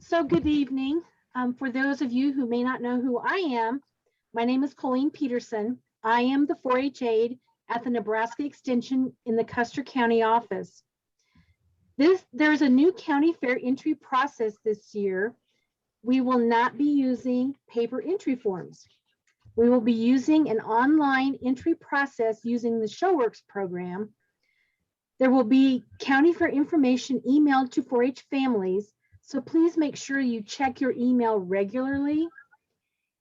So good evening. For those of you who may not know who I am, my name is Colleen Peterson. I am the 4-H aide at the Nebraska Extension in the Custer County office. There's a new county fair entry process this year. We will not be using paper entry forms. We will be using an online entry process using the ShowWorks program. There will be county fair information emailed to 4-H families, so please make sure you check your email regularly.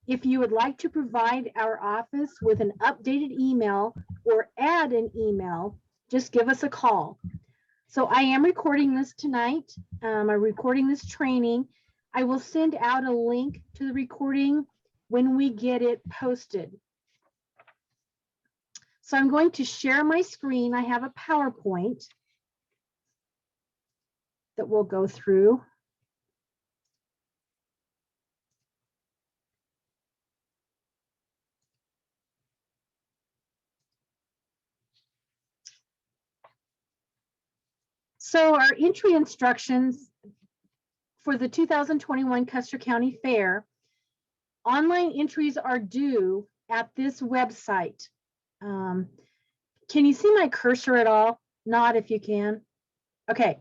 If you would like to provide our office with an updated email or add an email, just give us a call. So I am recording this tonight. I'm recording this training. I will send out a link to the recording when we get it posted. So I'm going to share my screen. I have a PowerPoint that we'll go through. So our entry instructions for the 2021 Custer County Fair, online entries are due at this website. Can you see my cursor at all? Nod if you can. Okay,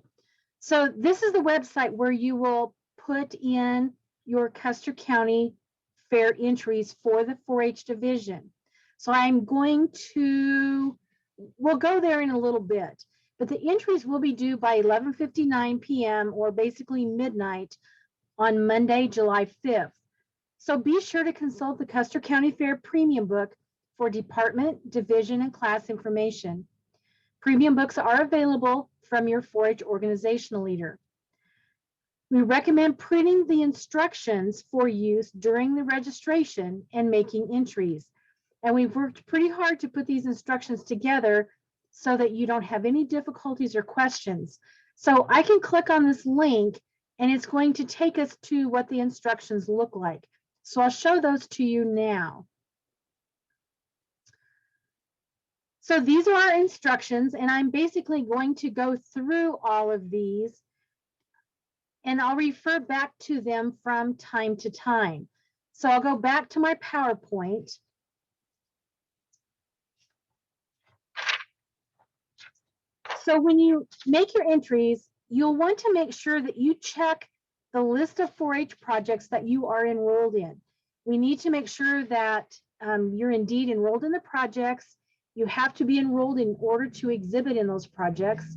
so this is the website where you will put in your Custer County Fair entries for the 4-H division. So we'll go there in a little bit, but the entries will be due by 11:59 p.m. or basically midnight on Monday, July 5th. So be sure to consult the Custer County Fair Premium Book for department, division, and class information. Premium books are available from your 4-H organizational leader. We recommend printing the instructions for use during the registration and making entries. And we've worked pretty hard to put these instructions together so that you don't have any difficulties or questions. So I can click on this link and it's going to take us to what the instructions look like. So I'll show those to you now. So these are our instructions, and I'm basically going to go through all of these and I'll refer back to them from time to time. So I'll go back to my PowerPoint. So when you make your entries, you'll want to make sure that you check the list of 4-H projects that you are enrolled in. We need to make sure that you're indeed enrolled in the projects. You have to be enrolled in order to exhibit in those projects.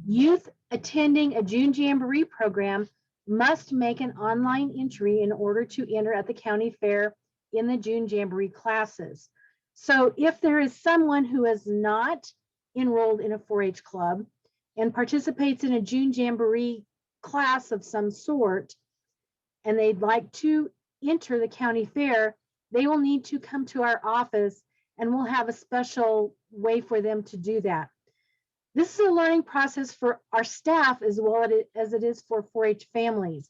Youth attending a June Jamboree program must make an online entry in order to enter at the county fair in the June Jamboree classes. So if there is someone who is not enrolled in a 4-H club and participates in a June Jamboree class of some sort, and they'd like to enter the county fair, they will need to come to our office and we'll have a special way for them to do that. This is a learning process for our staff as well as it is for 4-H families.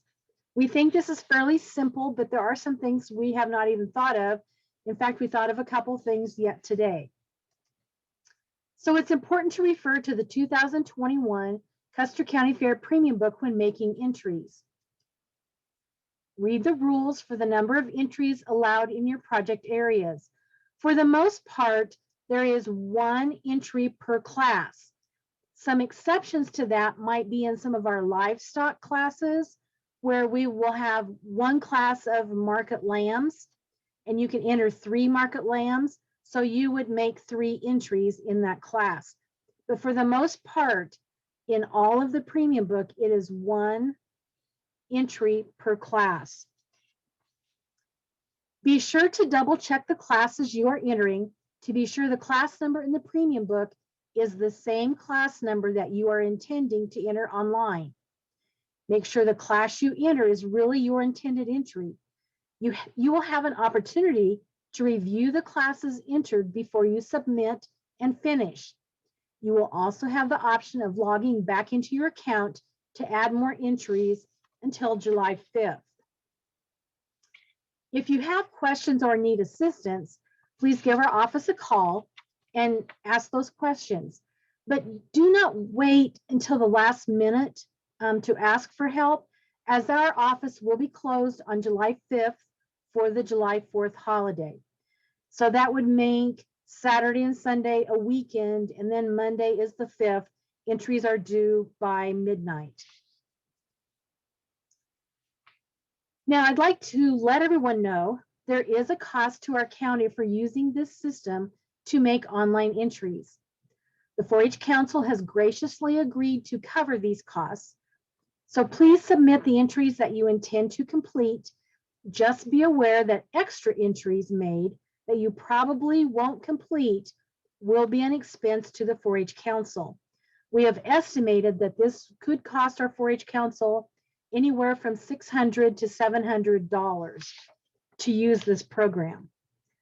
We think this is fairly simple, but there are some things we have not even thought of. In fact, we thought of a couple things yet today. So it's important to refer to the 2021 Custer County Fair Premium Book when making entries. Read the rules for the number of entries allowed in your project areas. For the most part, there is one entry per class. Some exceptions to that might be in some of our livestock classes, where we will have one class of market lambs, and you can enter 3 market lambs. So you would make 3 entries in that class. But for the most part, in all of the premium book, it is 1 entry per class. Be sure to double check the classes you are entering to be sure the class number in the premium book is the same class number that you are intending to enter online. Make sure the class you enter is really your intended entry. You will have an opportunity to review the classes entered before you submit and finish. You will also have the option of logging back into your account to add more entries until July 5th. If you have questions or need assistance, please give our office a call and ask those questions. But do not wait until the last minute to ask for help. as our office will be closed on July 5th for the July 4th holiday. So that would make Saturday and Sunday a weekend, and then Monday is the 5th. Entries are due by midnight. Now, I'd like to let everyone know there is a cost to our county for using this system to make online entries. The 4-H Council has graciously agreed to cover these costs. So please submit the entries that you intend to complete. Just be aware that extra entries made that you probably won't complete will be an expense to the 4-H Council. We have estimated that this could cost our 4-H Council anywhere from $600 to $700 to use this program.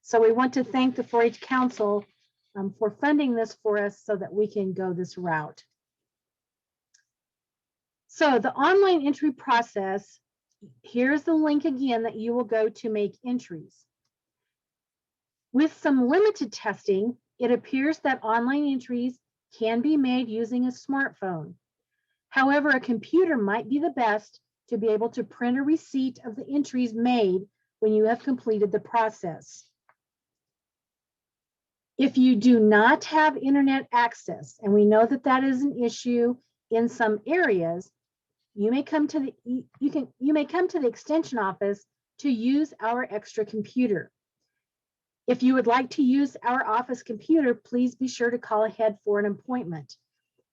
So we want to thank the 4-H Council for funding this for us so that we can go this route. So the online entry process, here's the link again that you will go to make entries. With some limited testing, it appears that online entries can be made using a smartphone. However, a computer might be the best to be able to print a receipt of the entries made when you have completed the process. If you do not have internet access, and we know that that is an issue in some areas, you may come to the extension office to use our extra computer. If you would like to use our office computer, please be sure to call ahead for an appointment.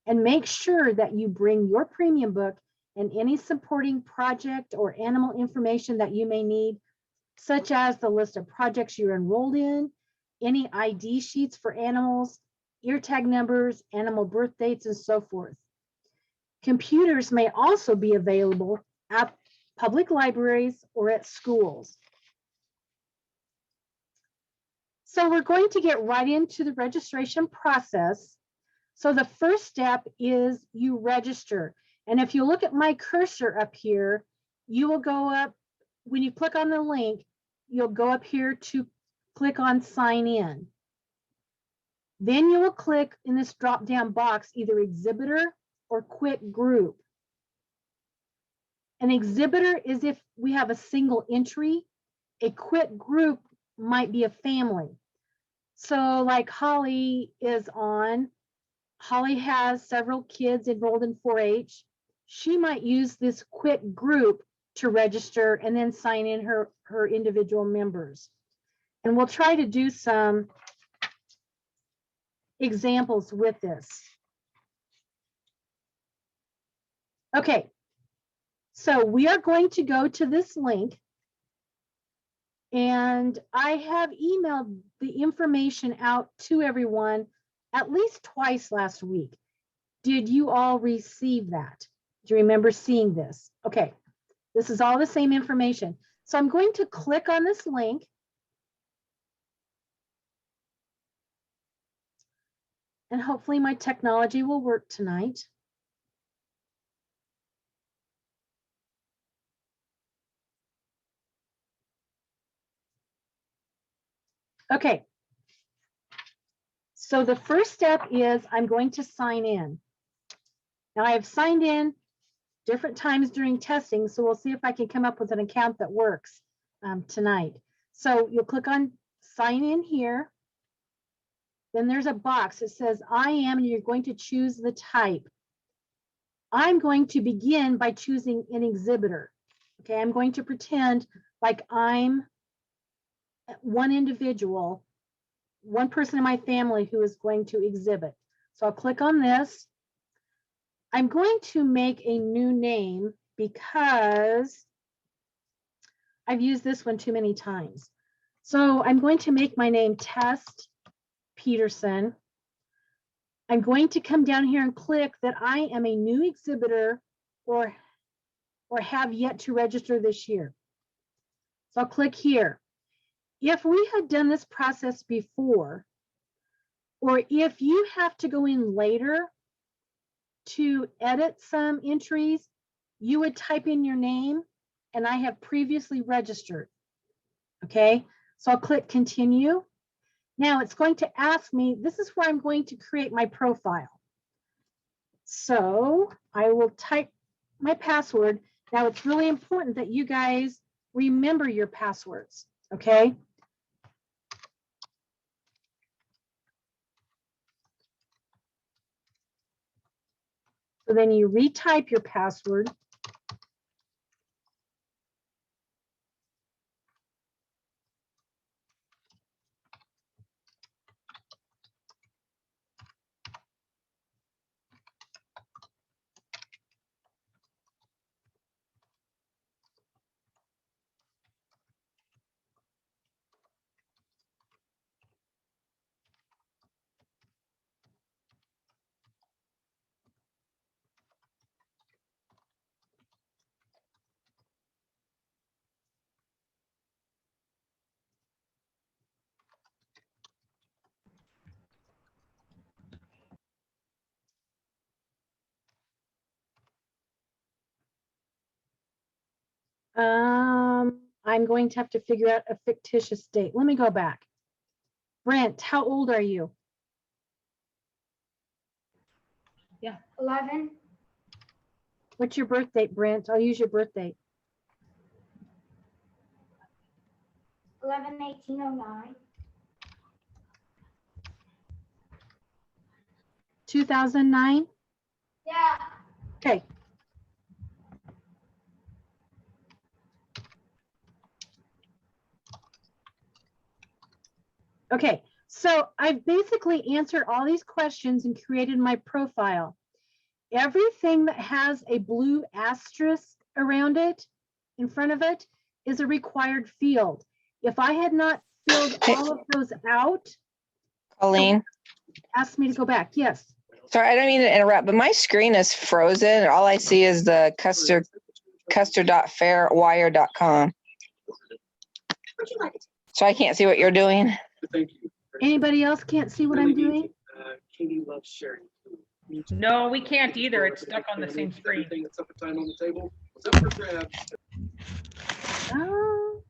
And make sure that you bring your premium book and any supporting project or animal information that you may need, such as the list of projects you're enrolled in, any ID sheets for animals, ear tag numbers, animal birth dates, and so forth. Computers may also be available at public libraries or at schools. So we're going to get right into the registration process. So the first step is you register. And if you look at my cursor up here, you will go up, when you click on the link, you'll go up here to click on sign in. Then you will click in this drop-down box, either exhibitor or quick group. An exhibitor is if we have a single entry. A quick group might be a family. So like Holly is on, Holly has several kids enrolled in 4-H. She might use this quick group to register and then sign in her individual members. And we'll try to do some examples with this. Okay, so we are going to go to this link, and I have emailed the information out to everyone at least twice last week. Did you all receive that? Do you remember seeing this? Okay, this is all the same information. So I'm going to click on this link. And hopefully my technology will work tonight. Okay. So the first step is I'm going to sign in. Now I have signed in different times during testing, so we'll see if I can come up with an account that works tonight. So you'll click on sign in here. Then there's a box that says I am, and you're going to choose the type. I'm going to begin by choosing an exhibitor. Okay, I'm going to pretend like I'm one individual, one person in my family who is going to exhibit. So I'll click on this. I'm going to make a new name because I've used this one too many times. So I'm going to make my name Tess Peterson. I'm going to come down here and click that I am a new exhibitor or have yet to register this year. So I'll click here. If we had done this process before, or if you have to go in later to edit some entries, you would type in your name, and I have previously registered. Okay, so I'll click continue. Now it's going to ask me, this is where I'm going to create my profile. So I will type my password. Now, it's really important that you guys remember your passwords, okay? So then you retype your password. I'm going to have to figure out a fictitious date. Let me go back. Brent, how old are you? Yeah. 11. What's your birth date, Brent? I'll use your birth date. 11/18/09. 2009? Yeah. Okay. Okay, so I've basically answered all these questions and created my profile. Everything that has a blue asterisk around it, in front of it, is a required field. If I had not filled all of those out, Colleen, ask me to go back. Yes. sorry, I don't mean to interrupt, but my screen is frozen. All I see is the custer.fairwire.com. So I can't see what you're doing. Anybody else can't see what I'm doing? Katie loves sharing food. No, we can't either. It's stuck on the same screen. Everything that's up at time on the table was up for grabs. Oh.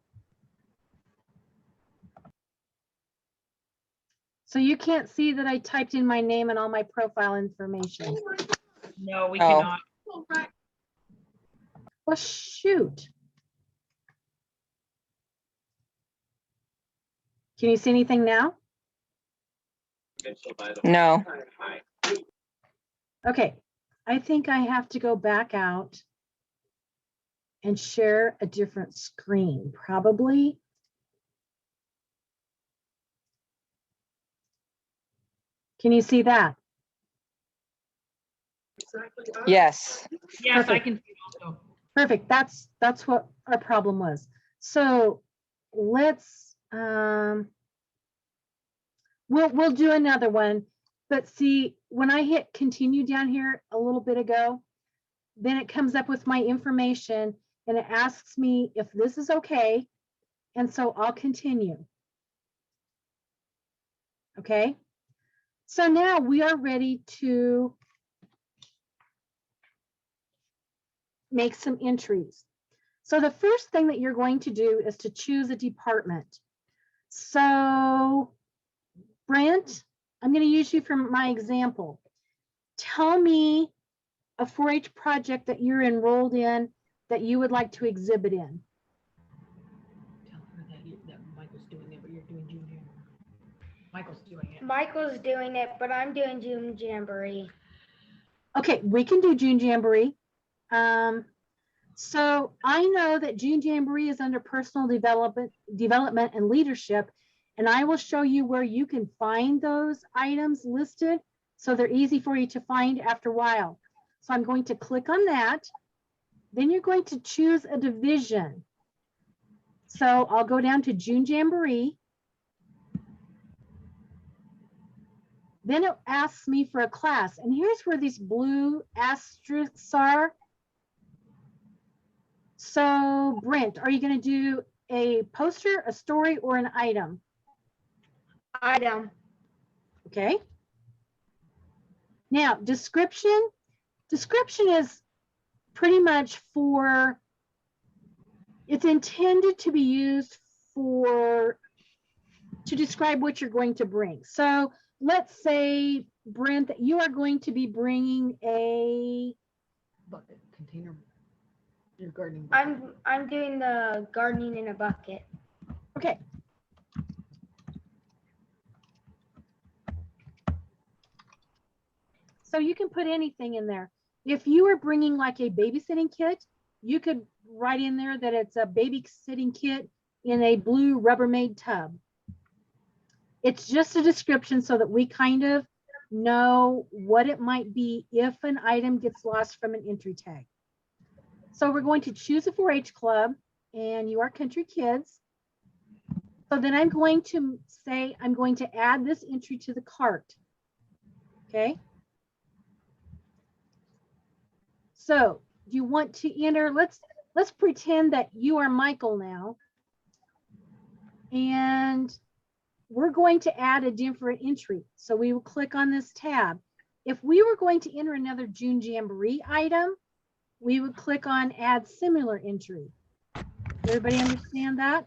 So you can't see that I typed in my name and all my profile information. No, we Oh. cannot. Well, shoot. Can you see anything now? No. Okay, I think I have to go back out and share a different screen, probably. Can you see that? Yes. Yes, I Perfect. can see also. Perfect. That's what our problem was. So let's we'll do another one. But see, when I hit continue down here a little bit ago, then it comes up with my information and it asks me if this is okay. And so I'll continue. Okay. So now we are ready to make some entries. So the first thing that you're going to do is to choose a department. So Brent, I'm going to use you for my example. Tell me a 4-H project that you're enrolled in that you would like to exhibit in. Tell her that Michael's doing it, but you're doing June. Michael's doing it. Michael's doing it, but I'm doing June Jamboree. Okay, we can do June Jamboree. So I know that June Jamboree is under personal development and leadership, and I will show you where you can find those items listed so they're easy for you to find after a while. So I'm going to click on that. Then you're going to choose a division. So I'll go down to June Jamboree. Then it asks me for a class, and here's where these blue asterisks are. So Brent, are you going to do a poster, a story, or an item? Item. Okay. Now, description. Description is pretty much for, it's intended to be used to describe what you're going to bring. So let's say, Brent, that you are going to be bringing a Bucket container. Your gardening. bucket. I'm doing the gardening in a bucket. Okay. So you can put anything in there. If you are bringing like a babysitting kit, you could write in there that it's a babysitting kit in a blue Rubbermaid tub. It's just a description so that we kind of know what it might be if an item gets lost from an entry tag. So we're going to choose a 4-H club, and you are country kids. So then I'm going to say, I'm going to add this entry to the cart. Okay. So you want to enter, let's pretend that you are Michael now. And we're going to add a different entry. So we will click on this tab. If we were going to enter another June Jamboree item, we would click on add similar entry. Everybody understand that?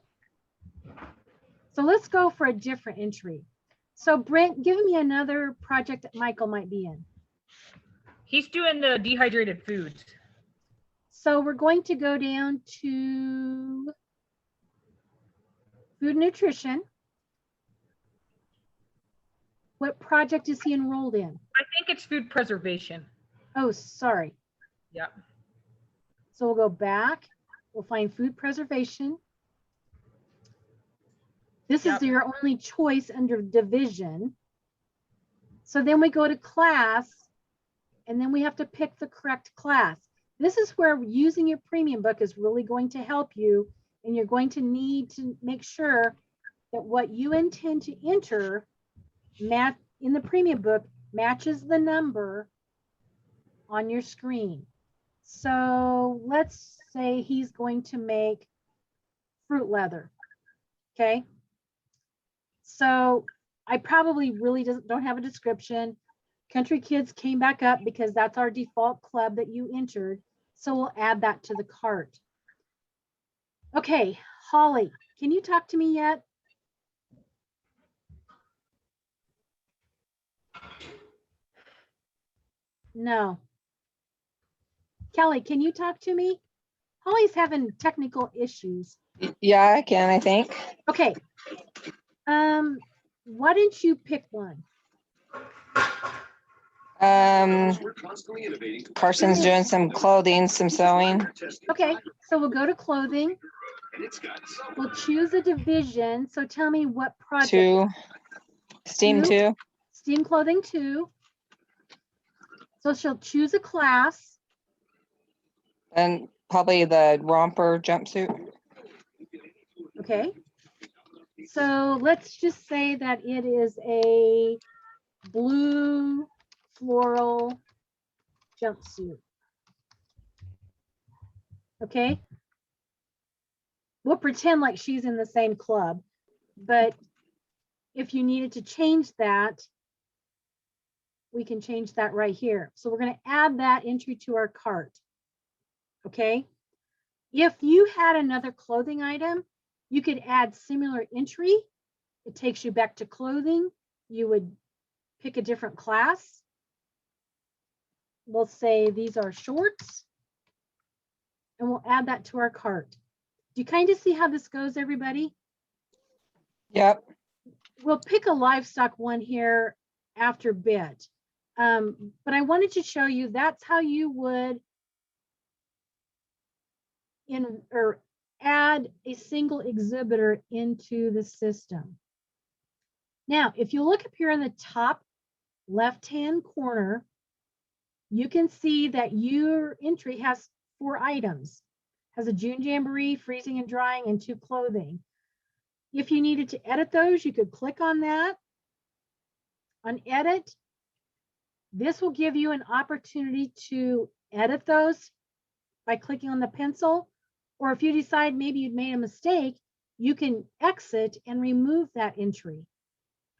So let's go for a different entry. So Brent, give me another project that Michael might be in. He's doing the dehydrated foods. So we're going to go down to food nutrition. What project is he enrolled in? I think it's food preservation. Oh, sorry. Yeah. So we'll go back. We'll find food preservation. This is your only choice under division. So then we go to class, and then we have to pick the correct class. This is where using your premium book is really going to help you, and you're going to need to make sure that what you intend to enter in the premium book matches the number on your screen. So let's say he's going to make fruit leather. Okay. So I probably really don't have a description. Country Kids came back up because that's our default club that you entered. So we'll add that to the cart. Okay, Holly, can you talk to me yet? No. Kelly, can you talk to me? Holly's having technical issues. Yeah, I can, I think. Okay. Why didn't you pick one? We're constantly innovating. Carson's doing some clothing, some sewing. Okay, so we'll go to clothing. And it's got We'll choose a division. So tell me what project. 2. Steam 2. Steam clothing 2. So she'll choose a class. And probably the romper jumpsuit. Okay. So let's just say that it is a blue floral jumpsuit. Okay. We'll pretend like she's in the same club, but if you needed to change that, we can change that right here. So we're going to add that entry to our cart. Okay. If you had another clothing item, you could add similar entry. It takes you back to clothing. You would pick a different class. We'll say these are shorts, and we'll add that to our cart. Do you kind of see how this goes, everybody? Yep. We'll pick a livestock one here after a bit. But I wanted to show you that's how you would add a single exhibitor into the system. Now, if you look up here in the top left-hand corner, you can see that your entry has 4 items. Has a June Jamboree, freezing and drying, and 2 clothing. If you needed to edit those, you could click on that. On edit, this will give you an opportunity to edit those by clicking on the pencil. Or if you decide maybe you'd made a mistake, you can exit and remove that entry.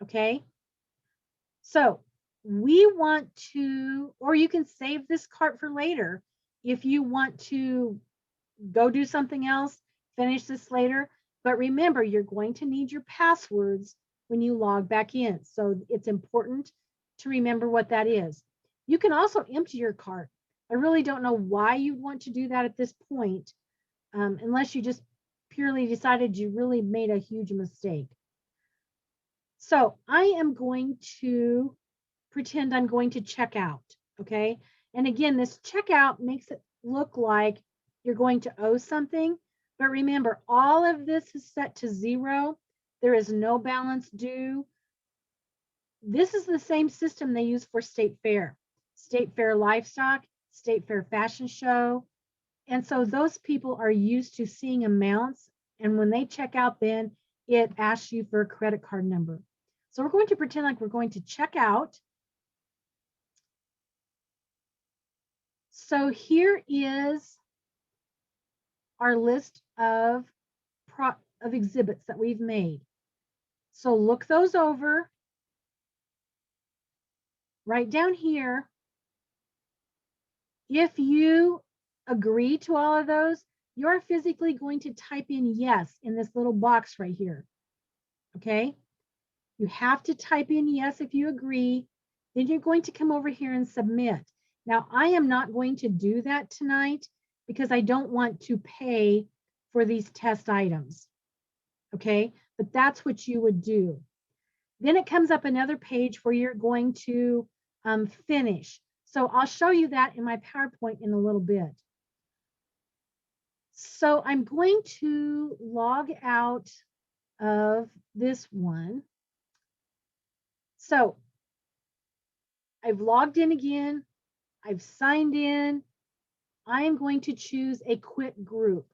Okay. So we want to, or you can save this cart for later if you want to go do something else, finish this later. But remember, you're going to need your passwords when you log back in. So it's important to remember what that is. You can also empty your cart. I really don't know why you'd want to do that at this point, unless you just purely decided you really made a huge mistake. So I am going to pretend I'm going to check out, okay? And again, this checkout makes it look like you're going to owe something, but remember, all of this is set to 0. There is no balance due. This is the same system they use for State Fair Livestock, State Fair Fashion Show. And so those people are used to seeing amounts. And when they check out, then it asks you for a credit card number. So we're going to pretend like we're going to check out. So here is our list of exhibits that we've made. So look those over. Right down here, if you agree to all of those, you're physically going to type in yes in this little box right here. Okay? You have to type in yes if you agree. Then you're going to come over here and submit. Now, I am not going to do that tonight because I don't want to pay for these test items. Okay? But that's what you would do. Then it comes up another page where you're going to finish. So I'll show you that in my PowerPoint in a little bit. So I'm going to log out of this one. So I've logged in again. I've signed in. I am going to choose a quit group.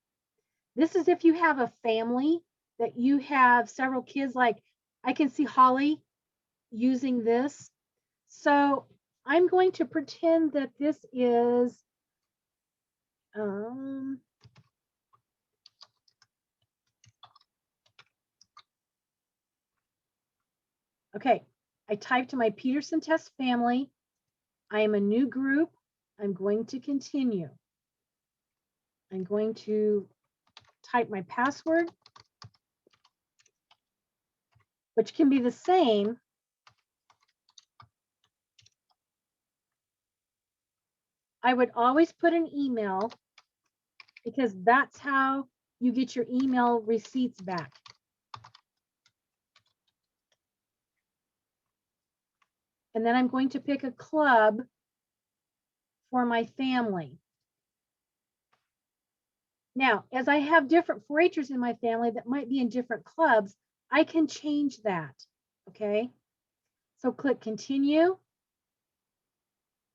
This is if you have a family that you have several kids, like I can see Holly using this. So I'm going to pretend that this is okay, I typed my Peterson test family. I am a new group. I'm going to continue. I'm going to type my password, which can be the same. I would always put an email because that's how you get your email receipts back. And then I'm going to pick a club for my family. Now, as I have different 4-H'ers in my family that might be in different clubs, I can change that, okay? So click continue,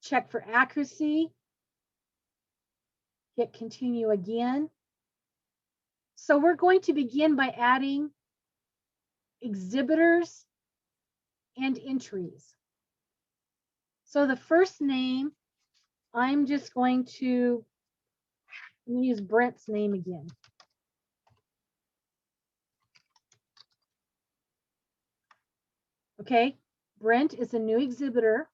check for accuracy, hit continue again. So we're going to begin by adding exhibitors and entries. So the first name, I'm just going to use Brent's name again. Okay, Brent is a new exhibitor.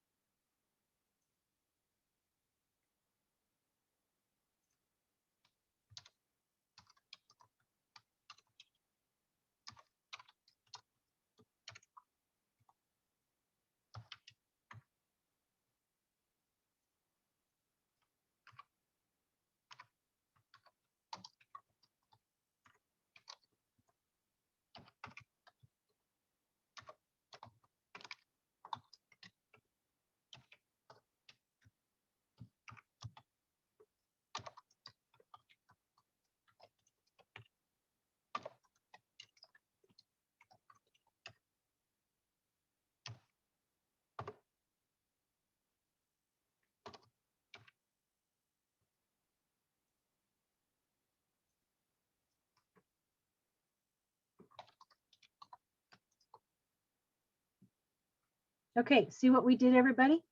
Okay, see what we did, everybody?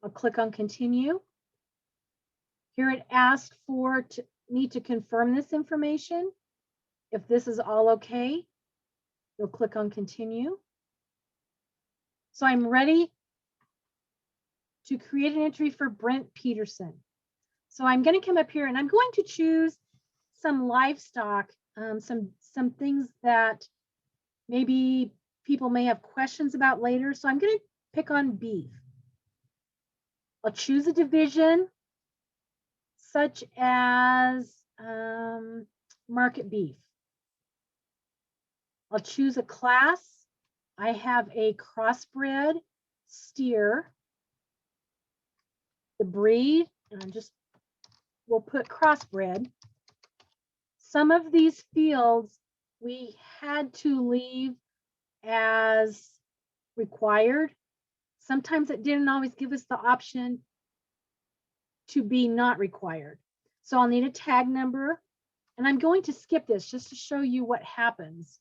I'll click on continue. Here it asks for me to confirm this information. If this is all okay, you'll click on continue. So I'm ready to create an entry for Brent Peterson. So I'm going to come up here and I'm going to choose some livestock, some things that maybe people may have questions about later. So I'm going to pick on beef. I'll choose a division such as market beef. I'll choose a class. I have a crossbred steer. The breed, and we'll put crossbred. Some of these fields we had to leave as required. Sometimes it didn't always give us the option to be not required. So I'll need a tag number, and I'm going to skip this just to show you what happens.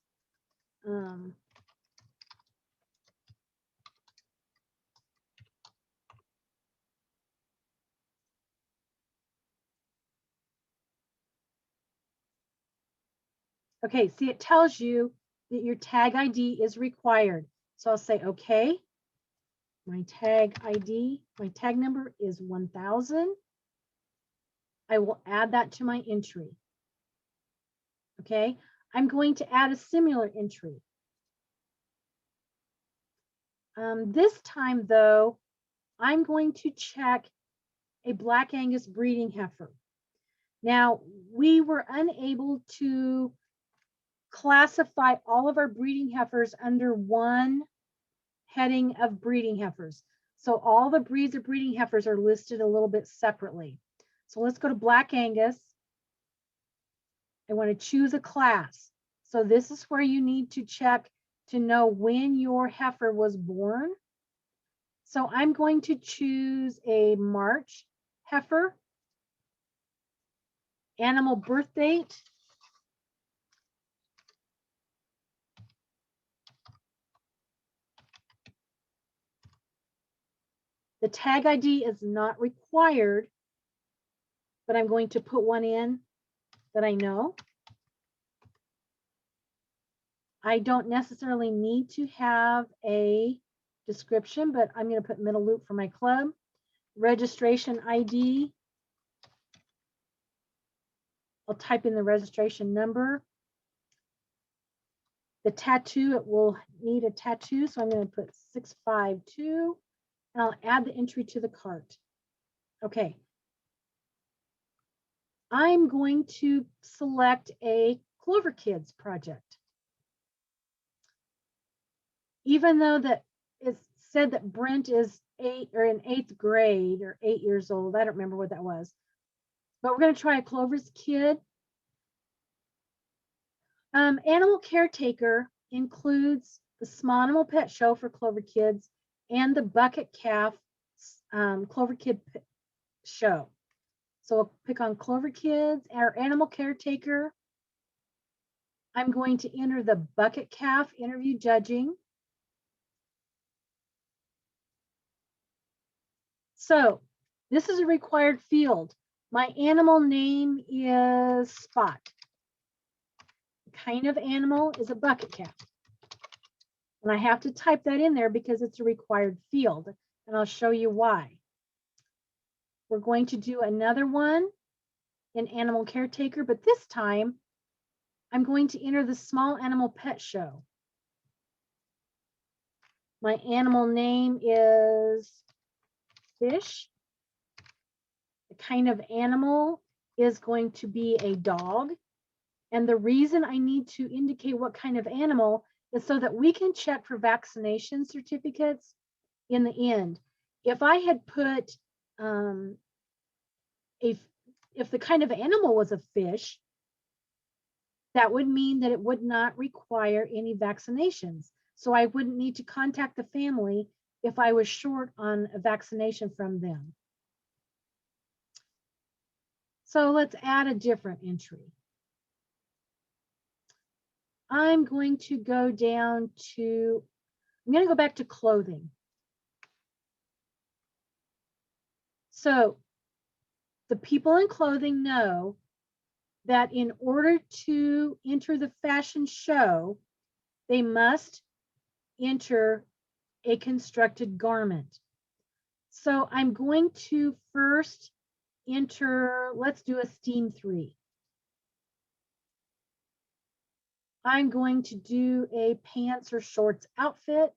Okay, see, it tells you that your tag ID is required. So I'll say, okay, my tag ID, my tag number is 1000. I will add that to my entry. Okay, I'm going to add a similar entry. This time though, I'm going to check a Black Angus breeding heifer. Now, we were unable to classify all of our breeding heifers under one heading of breeding heifers. So all the breeds of breeding heifers are listed a little bit separately. So let's go to Black Angus. I want to choose a class. So this is where you need to check to know when your heifer was born. So I'm going to choose a March heifer. Animal birth date. The tag ID is not required, but I'm going to put one in that I know. I don't necessarily need to have a description, but I'm going to put middle loop for my club. Registration ID. I'll type in the registration number. The tattoo, it will need a tattoo, so I'm going to put 652, and I'll add the entry to the cart. Okay. I'm going to select a Clover Kids project. Even though that it said that Brent is in 8th grade or 8 years old, I don't remember what that was, but we're going to try a Clover's Kid. Animal caretaker includes the Small Animal Pet Show for Clover Kids and the Bucket Calf Clover Kid Show. So I'll pick on Clover Kids, our animal caretaker. I'm going to enter the Bucket Calf interview judging. So this is a required field. My animal name is Spot. The kind of animal is a bucket calf. And I have to type that in there because it's a required field. And I'll show you why. We're going to do another one in animal caretaker, but this time I'm going to enter the Small Animal Pet Show. My animal name is Fish. The kind of animal is going to be a dog. And the reason I need to indicate what kind of animal is so that we can check for vaccination certificates in the end. If I had put, if the kind of animal was a fish, that would mean that it would not require any vaccinations. So I wouldn't need to contact the family if I was short on a vaccination from them. So let's add a different entry. I'm going to go down to, I'm going to go back to clothing. So the people in clothing know that in order to enter the fashion show, they must enter a constructed garment. So I'm going to first enter, let's do a steam 3. I'm going to do a pants or shorts outfit.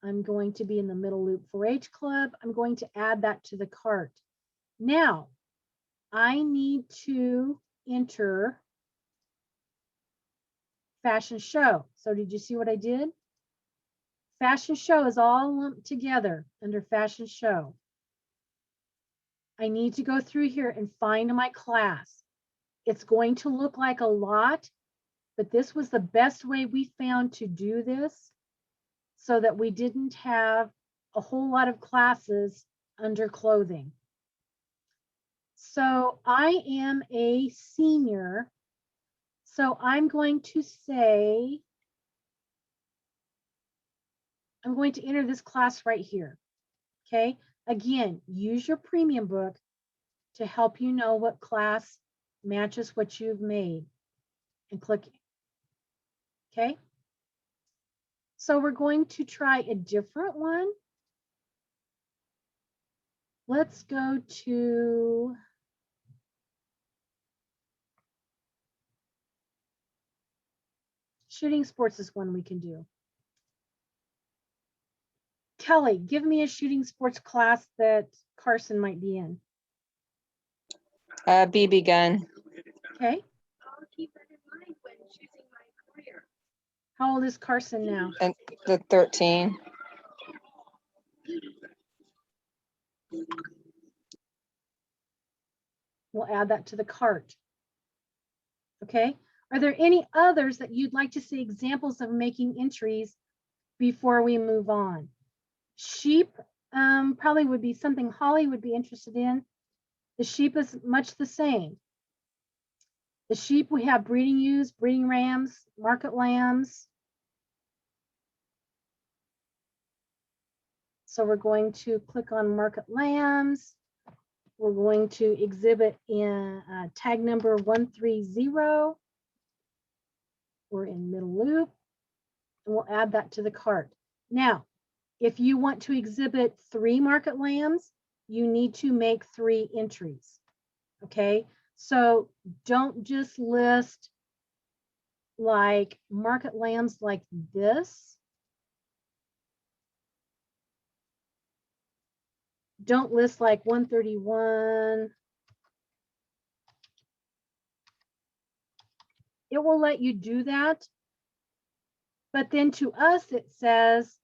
I'm going to be in the Middle Loop 4-H Club. I'm going to add that to the cart. Now, I need to enter fashion show. So did you see what I did? Fashion show is all lumped together under fashion show. I need to go through here and find my class. It's going to look like a lot, but this was the best way we found to do this so that we didn't have a whole lot of classes under clothing. So I am a senior. So I'm going to say, I'm going to enter this class right here. Okay. Again, use your premium book to help you know what class matches what you've made and click. Okay. So we're going to try a different one. Let's go to shooting sports is one we can do. Kelly, give me a shooting sports class that Carson might be in. BB gun. Okay. I'll keep that in mind when choosing my career. How old is Carson now? And the 13. We'll add that to the cart. Okay. Are there any others that you'd like to see examples of making entries before we move on? Sheep probably would be something Holly would be interested in. The sheep is much the same. The sheep, we have breeding ewes, breeding rams, market lambs. So we're going to click on market lambs. We're going to exhibit in tag number 130. We're in middle loop, and we'll add that to the cart. Now, if you want to exhibit 3 market lambs, you need to make 3 entries. Okay, so don't just list like market lambs like this. Don't list like 131. It will let you do that. But then to us, it says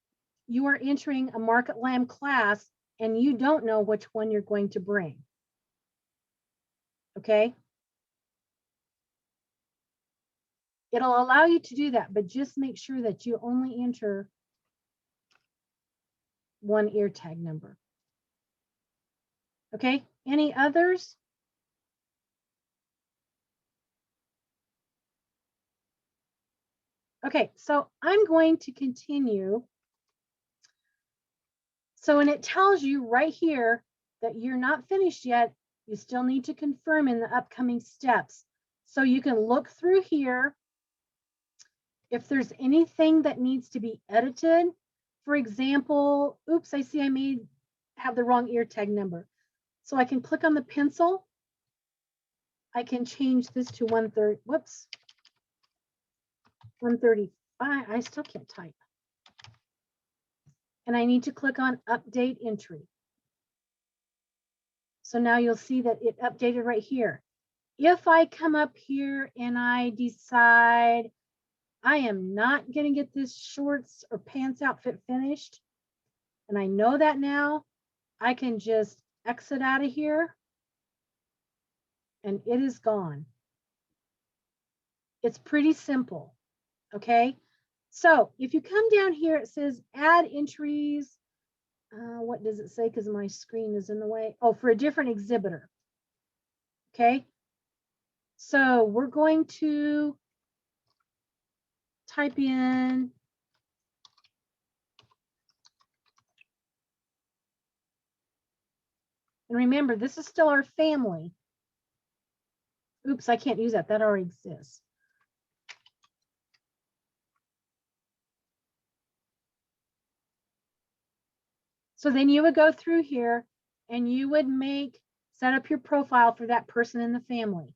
you are entering a market lamb class and you don't know which one you're going to bring. Okay. It'll allow you to do that, but just make sure that you only enter 1 ear tag number. Okay, any others? Okay, so I'm going to continue. So when it tells you right here that you're not finished yet, you still need to confirm in the upcoming steps. So you can look through here. If there's anything that needs to be edited, for example, oops, I see I have the wrong ear tag number. So I can click on the pencil. I can change this to 130, whoops, 135. I still can't type. And I need to click on update entry. So now you'll see that it updated right here. If I come up here and I decide I am not going to get this shorts or pants outfit finished, and I know that now, I can just exit out of here and it is gone. It's pretty simple. Okay. So if you come down here, it says add entries. What does it say? Because my screen is in the way. Oh, for a different exhibitor. Okay. So we're going to type in and remember, this is still our family. Oops, I can't use that. That already exists. So then you would go through here and you would set up your profile for that person in the family.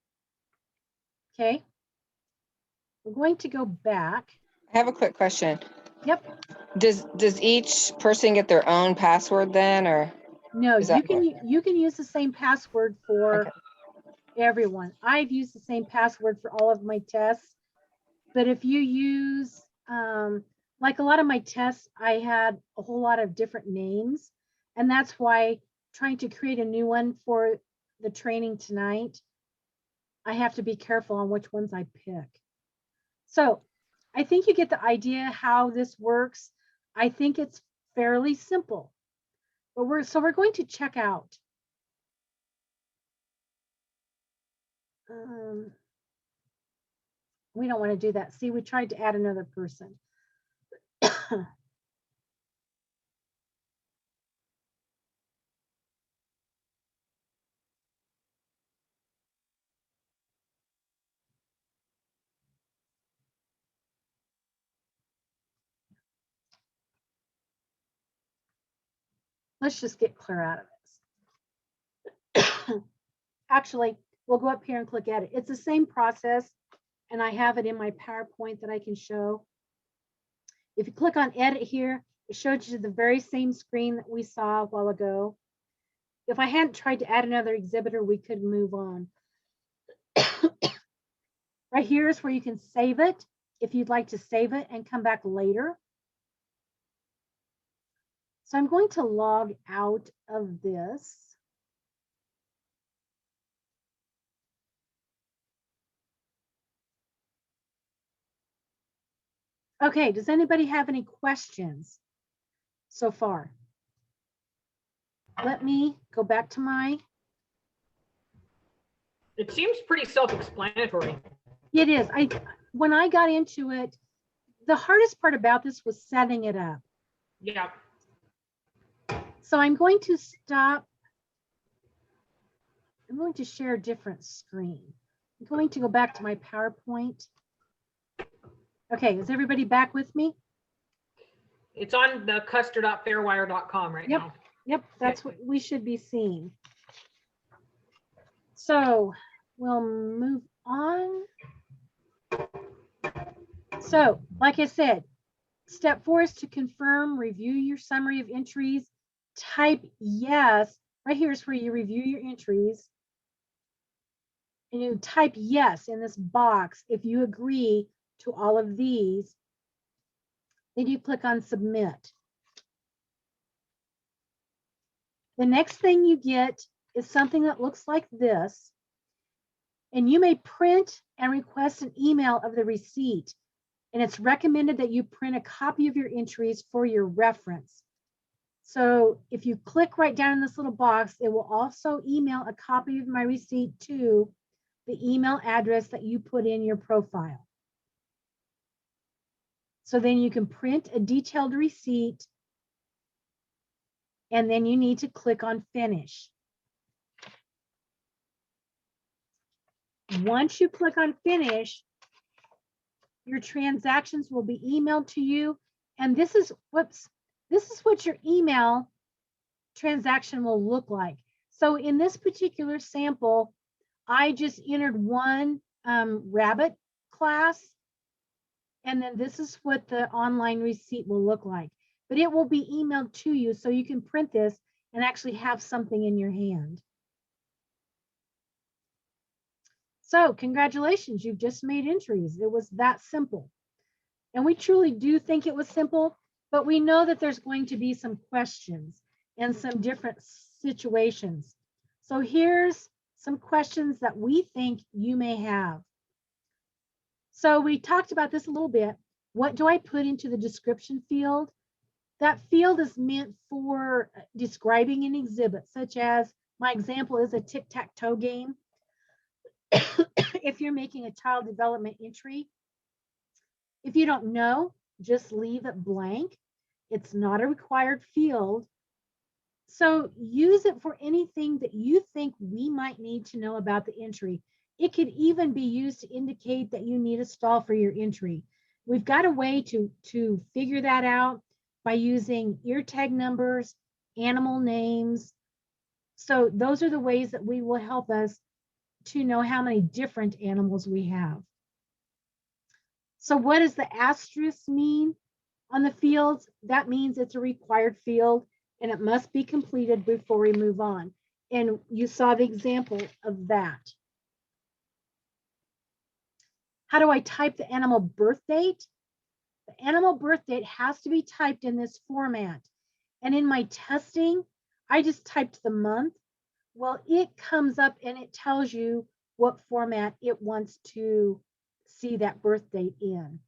Okay. We're going to go back. I have a quick question. Yep. Does each person get their own password then, or? No, Is that you can use the same password for Okay. everyone. I've used the same password for all of my tests, but if you use like a lot of my tests, I had a whole lot of different names, and that's why trying to create a new one for the training tonight, I have to be careful on which ones I pick. So I think you get the idea how this works. I think it's fairly simple, but we're going to check out. We don't want to do that. See, we tried to add another person. Let's just get clear out of this. Actually, we'll go up here and click edit. It's the same process, and I have it in my PowerPoint that I can show. If you click on edit here, it shows you the very same screen that we saw a while ago. If I hadn't tried to add another exhibitor, we could move on. Right here is where you can save it if you'd like to save it and come back later. So I'm going to log out of this. Okay, does anybody have any questions so far? Let me go back to my. It seems pretty self-explanatory. It is. When I got into it, the hardest part about this was setting it up. Yeah. So I'm going to stop. I'm going to share a different screen. I'm going to go back to my PowerPoint. Okay, is everybody back with me? It's on the custer.fairwire.com right now. Yep, that's what we should be seeing. So we'll move on. So, like I said, step 4 is to confirm, review your summary of entries, type yes. Right here is where you review your entries. And you type yes in this box if you agree to all of these. Then you click on submit. The next thing you get is something that looks like this. And you may print and request an email of the receipt. And it's recommended that you print a copy of your entries for your reference. So if you click right down in this little box, it will also email a copy of my receipt to the email address that you put in your profile. So then you can print a detailed receipt, and then you need to click on finish. Once you click on finish, your transactions will be emailed to you. And this is what your email transaction will look like. So in this particular sample, I just entered one rabbit class, and then this is what the online receipt will look like. But it will be emailed to you so you can print this and actually have something in your hand. So congratulations, you've just made entries. It was that simple. And we truly do think it was simple, but we know that there's going to be some questions and some different situations. So here's some questions that we think you may have. So we talked about this a little bit. What do I put into the description field? That field is meant for describing an exhibit, such as my example is a tic-tac-toe game. If you're making a child development entry, if you don't know, just leave it blank. It's not a required field. So use it for anything that you think we might need to know about the entry. It could even be used to indicate that you need a stall for your entry. We've got a way to figure that out by using ear tag numbers, animal names. So those are the ways that we will help us to know how many different animals we have. So what does the asterisk mean? On the fields, that means it's a required field and it must be completed before we move on. And you saw the example of that. How do I type the animal birth date? The animal birth date has to be typed in this format. And in my testing, I just typed the month. Well, it comes up and it tells you what format it wants to see that birth date in.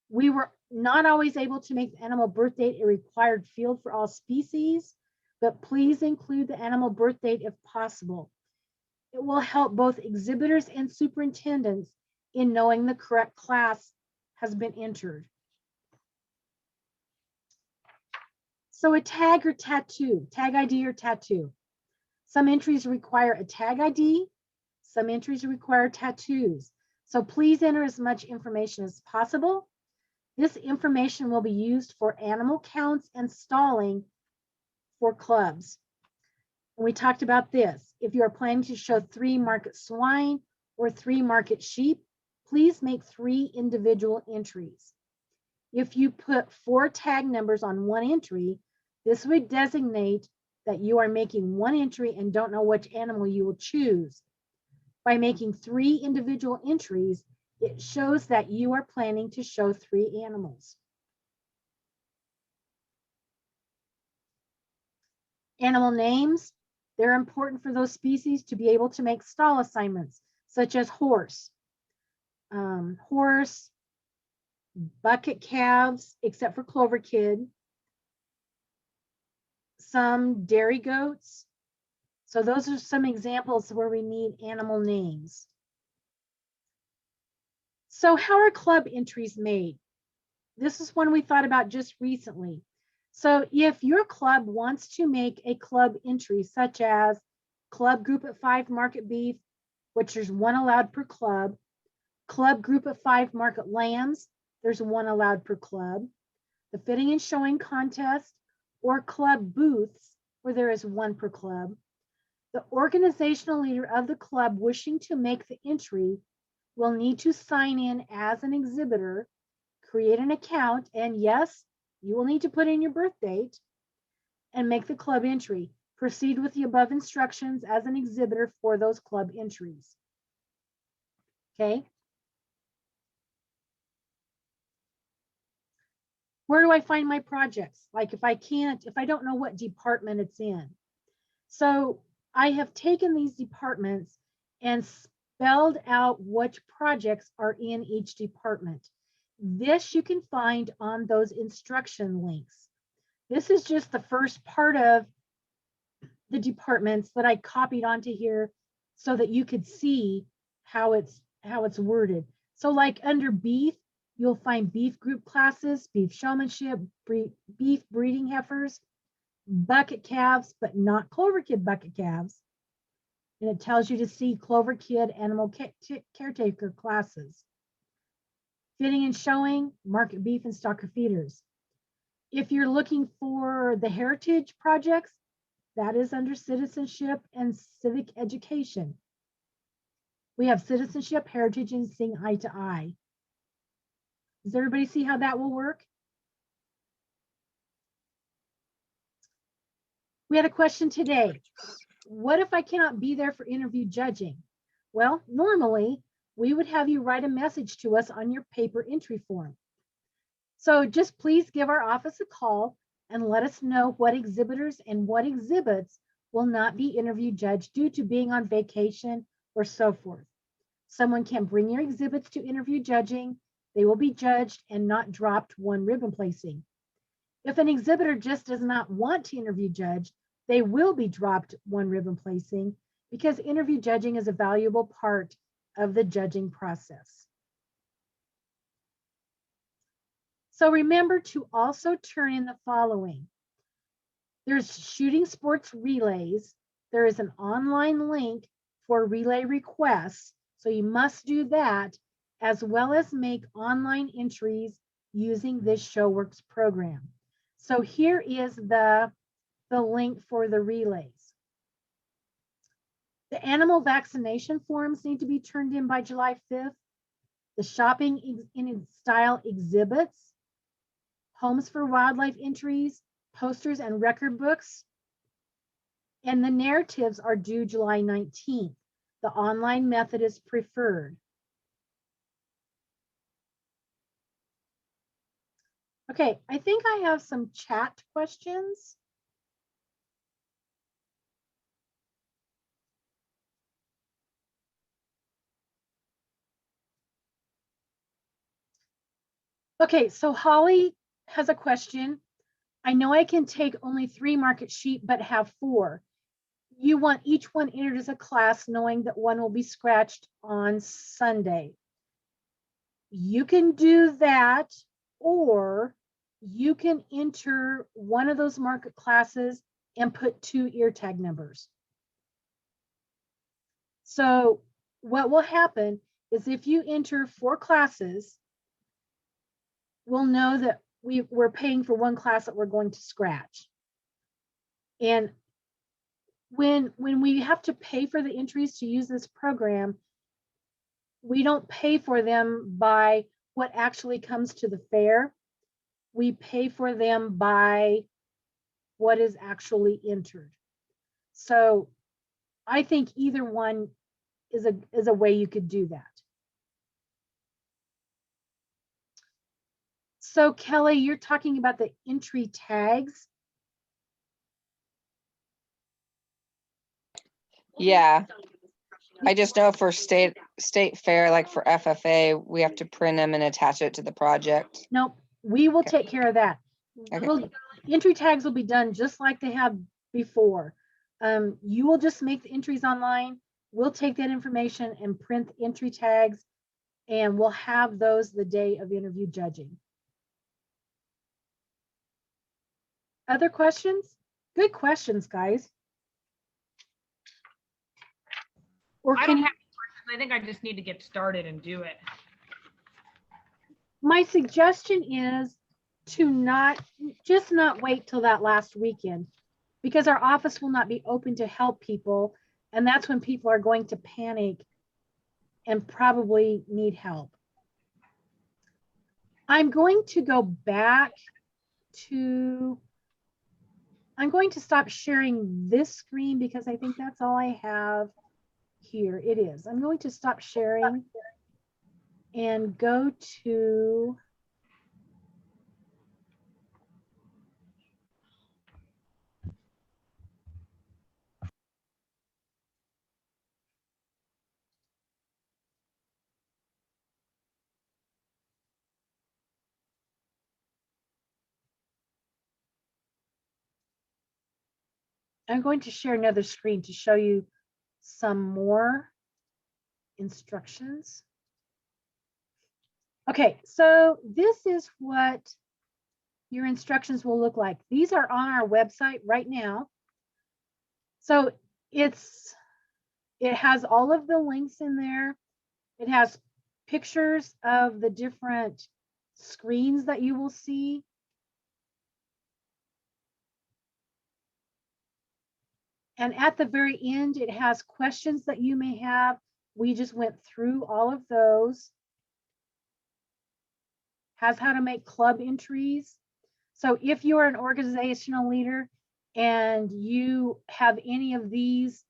We were not always able to make the animal birth date a required field for all species, but please include the animal birth date if possible. It will help both exhibitors and superintendents in knowing the correct class has been entered. So a tag or tattoo, tag ID or tattoo. Some entries require a tag ID, some entries require tattoos. So please enter as much information as possible. This information will be used for animal counts and stalling for clubs. And we talked about this. If you are planning to show 3 market swine or 3 market sheep, please make 3 individual entries. If you put 4 tag numbers on 1 entry, this would designate that you are making 1 entry and don't know which animal you will choose. By making 3 individual entries, it shows that you are planning to show 3 animals. Animal names, they're important for those species to be able to make stall assignments, such as horse, bucket calves, except for Clover Kid, some dairy goats. So those are some examples where we need animal names. So how are club entries made? This is one we thought about just recently. So if your club wants to make a club entry, such as club group at 5 market beef, which there's 1 allowed per club group at 5 market lambs, there's 1 allowed per club, the fitting and showing contest, or club booths, where there is 1 per club, the organizational leader of the club wishing to make the entry will need to sign in as an exhibitor, create an account, and yes, you will need to put in your birth date and make the club entry. Proceed with the above instructions as an exhibitor for those club entries. Okay. Where do I find my projects? Like if I don't know what department it's in. So I have taken these departments and spelled out which projects are in each department. This you can find on those instruction links. This is just the first part of the departments that I copied onto here so that you could see how it's worded. So like under beef, you'll find beef group classes, beef showmanship, beef breeding heifers, bucket calves, but not Clover Kid bucket calves. And it tells you to see Clover Kid animal caretaker classes. Fitting and showing, market beef and stocker feeders. If you're looking for the heritage projects, that is under citizenship and civic education. We have citizenship, heritage, and seeing eye to eye. Does everybody see how that will work? We had a question today. What if I cannot be there for interview judging? Well, normally we would have you write a message to us on your paper entry form. So just please give our office a call and let us know what exhibitors and what exhibits will not be interview judged due to being on vacation or so forth. Someone can bring your exhibits to interview judging. They will be judged and not dropped 1 ribbon placing. If an exhibitor just does not want to interview judge, they will be dropped 1 ribbon placing because interview judging is a valuable part of the judging process. So remember to also turn in the following. There's shooting sports relays. There is an online link for relay requests. So you must do that, as well as make online entries using this ShowWorks program. So here is the link for the relays. The animal vaccination forms need to be turned in by July 5th. The shopping in style exhibits Homes for Wildlife entries, posters, and record books. And the narratives are due July 19th. The online method is preferred. Okay, I think I have some chat questions. Okay, so Holly has a question. I know I can take only 3 market sheet, but have 4. You want each one entered as a class, knowing that one will be scratched on Sunday. You can do that, or you can enter one of those market classes and put 2 ear tag numbers. So what will happen is if you enter 4 classes, we'll know that we're paying for 1 class that we're going to scratch. And when we have to pay for the entries to use this program, we don't pay for them by what actually comes to the fair. We pay for them by what is actually entered. So I think either one is a way you could do that. So Kelly, you're talking about the entry tags. Yeah. I just know for state fair, like for FFA, we have to print them and attach it to the project. Nope, we will Okay. take care of that. Okay. Entry tags will be done just like they have before. You will just make the entries online. We'll take that information and print the entry tags, and we'll have those the day of interview judging. Other questions? Good questions, guys. Or I can don't you, have questions. I think I just need to get started and do it. my suggestion is to not wait till that last weekend, because our office will not be open to help people. And that's when people are going to panic and probably need help. I'm going to go back to, I'm going to stop sharing this screen because I think that's all I have here. It is. I'm going to stop sharing and go to, I'm going to share another screen to show you some more instructions. Okay, so this is what your instructions will look like. These are on our website right now. So it has all of the links in there. It has pictures of the different screens that you will see. And at the very end, it has questions that you may have. We just went through all of those. Has how to make club entries. So if you're an organizational leader and you have any of these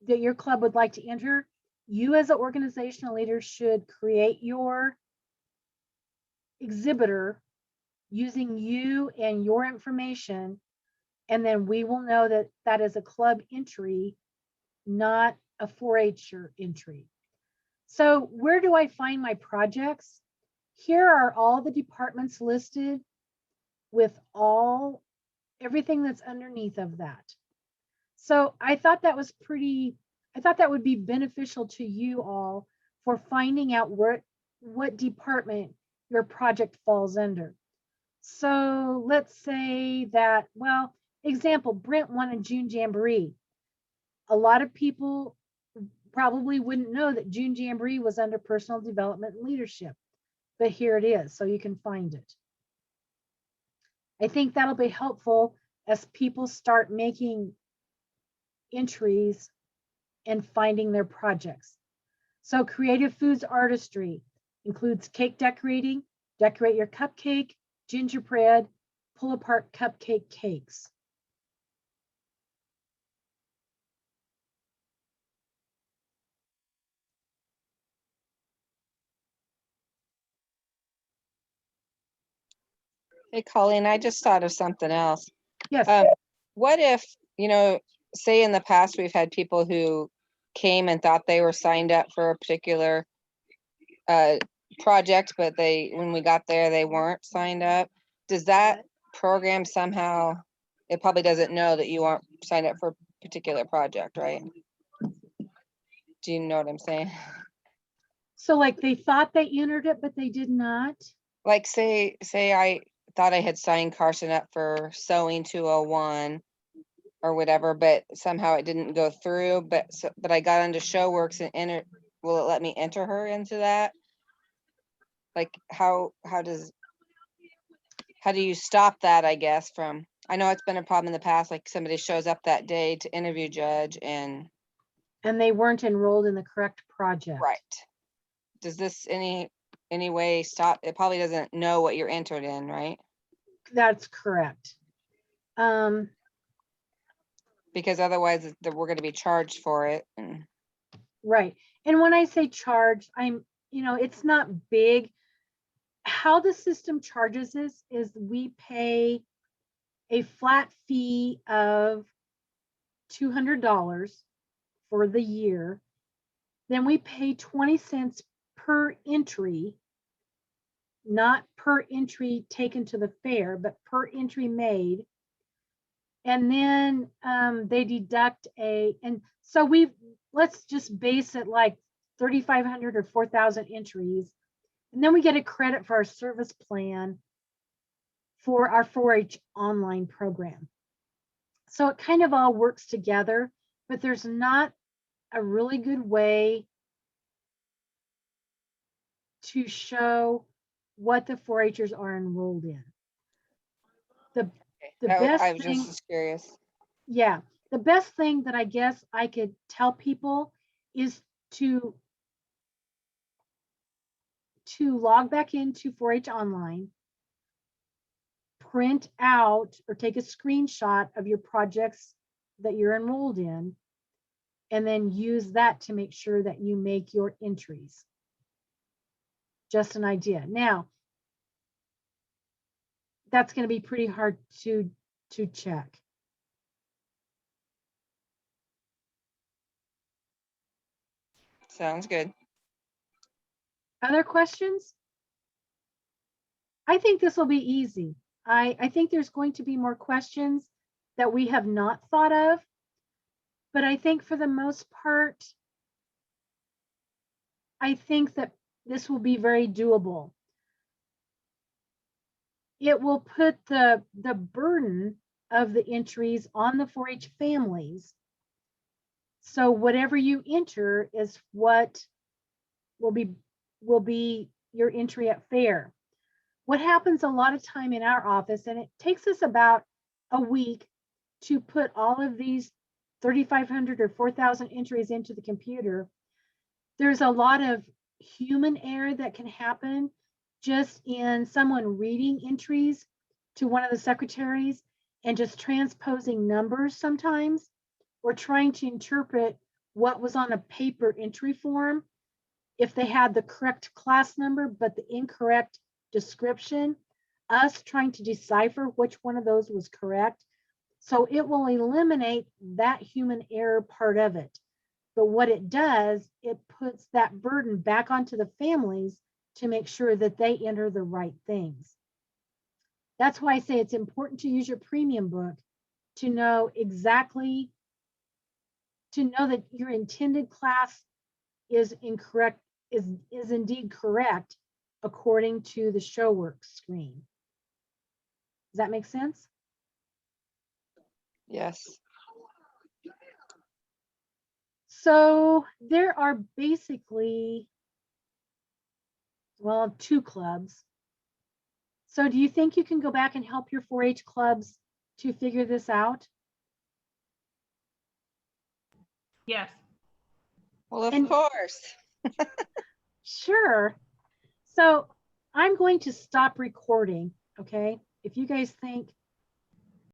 that your club would like to enter, you as an organizational leader should create your exhibitor using you and your information, and then we will know that that is a club entry, not a 4-H'er entry. So where do I find my projects? Here are all the departments listed with everything that's underneath of that. So I thought that was I thought that would be beneficial to you all for finding out what department your project falls under. So let's say that, well, example, Brent won a June Jamboree. A lot of people probably wouldn't know that June Jamboree was under personal development and leadership, but here it is, so you can find it. I think that'll be helpful as people start making entries and finding their projects. So creative foods artistry includes cake decorating, decorate your cupcake, gingerbread, pull apart cupcake cakes. Hey, Colleen, I just thought of something else. Yes, What if, say in the past, we've had people who came and thought they were signed up for a particular project, but when we got there, they weren't signed up. Does that program somehow, it probably doesn't know that you aren't signed up for a particular project, right? Do you know what I'm saying? so like they thought they entered it, but they did not. Like say I thought I had signed Carson up for sewing 201 or whatever, but somehow it didn't go through, but I got into show works and will it let me enter her into that? Like how do you stop that, I guess, from, I know it's been a problem in the past, like somebody shows up that day to interview judge and And they weren't enrolled in the correct project. right. Does this any way stop? It probably doesn't know what you're entered in, right? That's correct. Because otherwise we're going to be charged for it. Right. And when I say charge, it's not big. How the system charges us is we pay a flat fee of $200 for the year. Then we pay 20 cents per entry, not per entry taken to the fair, but per entry made. And then they deduct and so let's just base it like 3,500 or 4,000 entries. And then we get a credit for our service plan for our 4-H online program. So it kind of all works together, but there's not a really good way to show what the 4-Hers are enrolled in. The best I was thing, just curious. yeah, the best thing that I guess I could tell people is to log back into 4-H online, print out or take a screenshot of your projects that you're enrolled in, and then use that to make sure that you make your entries. Just an idea. Now, that's going to be pretty hard to check. Sounds good. Other questions? I think this will be easy. I think there's going to be more questions that we have not thought of, but I think for the most part, I think that this will be very doable. It will put the burden of the entries on the 4-H families. So whatever you enter is what will be your entry at fair. What happens a lot of time in our office, and it takes us about a week to put all of these 3,500 or 4,000 entries into the computer, there's a lot of human error that can happen just in someone reading entries to one of the secretaries and just transposing numbers sometimes, or trying to interpret what was on a paper entry form if they had the correct class number but the incorrect description, us trying to decipher which one of those was correct. So it will eliminate that human error part of it. But what it does, it puts that burden back onto the families to make sure that they enter the right things. That's why I say it's important to use your premium book to know exactly, to know that your intended class is incorrect, is indeed correct according to the show work screen. Does that make sense? Yes. So there are basically, well, 2 clubs. So do you think you can go back and help your 4-H clubs to figure this out? Yes. Well, of And- course. Sure. So I'm going to stop recording, okay? if you guys think